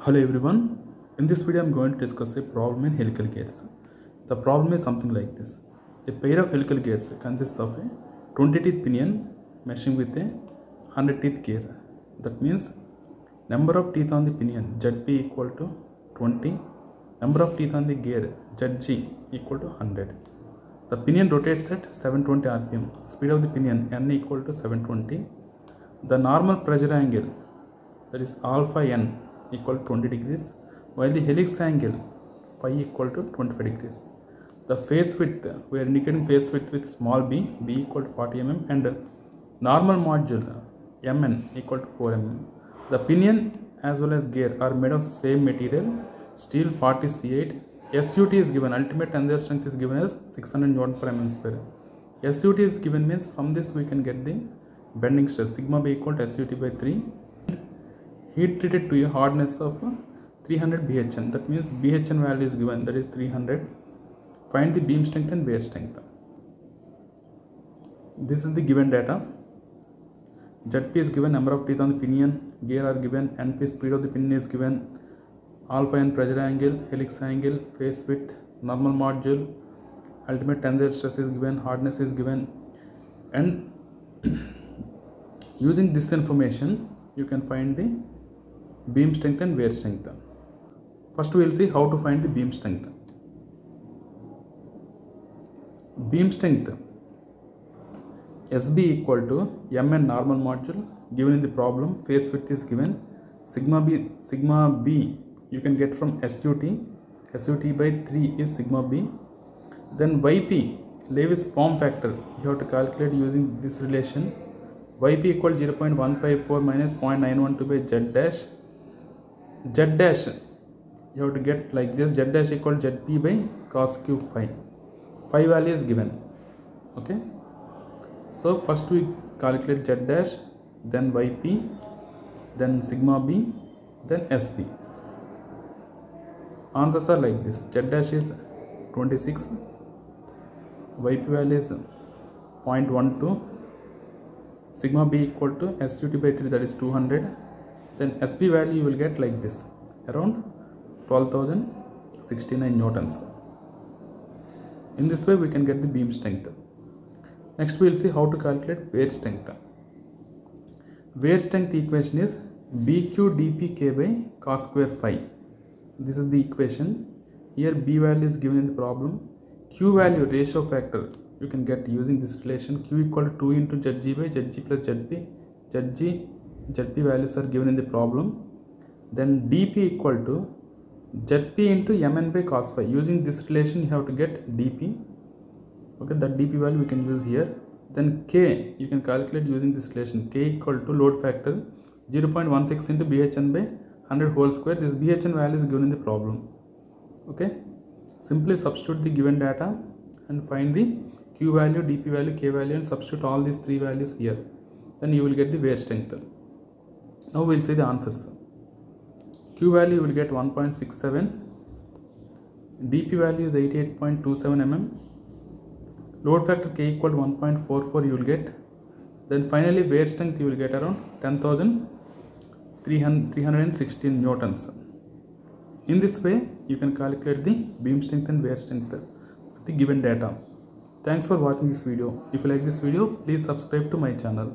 Hello everyone, in this video I am going to discuss a problem in helical gears. The problem is something like this. A pair of helical gears consists of a 20 teeth pinion meshing with a 100 teeth gear. That means number of teeth on the pinion ZP equal to 20, number of teeth on the gear ZG equal to 100. The pinion rotates at 720 rpm, speed of the pinion N equal to 720. The normal pressure angle, that is alpha N, equal to 20 degrees, while the helix angle phi equal to 25 degrees. The phase width, we are indicating phase width with small b equal to 40 mm, and normal module mn equal to 4 mm. The pinion as well as gear are made of same material, steel 40C8. SUT is given, ultimate tensile strength is given as 600 Newton per mm square. SUT is given means from this we can get the bending stress sigma b equal to SUT by 3. Heat treated to a hardness of 300 BHN. That means BHN value is given, that is 300. Find the beam strength and wear strength. This is the given data. ZP is given, number of teeth on the pinion, gear are given, NP speed of the pinion is given, alpha N pressure angle, helix angle, phase width, normal module, ultimate tensile stress is given, hardness is given, and using this information you can find the beam strength and wear strength. First we will see how to find the beam strength. Beam strength SB equal to Mn normal module given in the problem, phase width is given, sigma B you can get from SUT by 3 is sigma B, then Yp, Lewis form factor, you have to calculate using this relation, Yp equal to 0.154 minus 0.912 by Z dash. Z dash you have to get like this, Z dash equal to Zp by cos cube phi. Phi value is given. Okay. So first we calculate Z dash, then Yp, then sigma B, then Sp. Answers are like this. Z dash is 26, Yp value is 0.12, sigma B equal to SUT by 3, that is 200. Then Sp value you will get like this, around 12,069 newtons. In this way we can get the beam strength. Next we will see how to calculate wear strength. Wear strength equation is BQ dpk by cos square phi. This is the equation. Here B value is given in the problem. Q value, ratio factor, you can get using this relation. Q equal to 2 into Zg by Zg plus Zp. Zp values are given in the problem. Then dp equal to Zp into Mn by cos phi. Using this relation you have to get dp. Okay, that dp value we can use here. Then k you can calculate using this relation. K equal to load factor 0.16 into Bhn by 100 whole square. This Bhn value is given in the problem. Okay, simply substitute the given data and find the q value, dp value, k value, and substitute all these three values here. Then you will get the wear strength. Now we will see the answers. Q value you will get 1.67, dp value is 88.27 mm, load factor k equal to 1.44 you will get. Then finally wear strength you will get around 10,316 newtons. In this way you can calculate the beam strength and wear strength with the given data. Thanks for watching this video. If you like this video, please subscribe to my channel.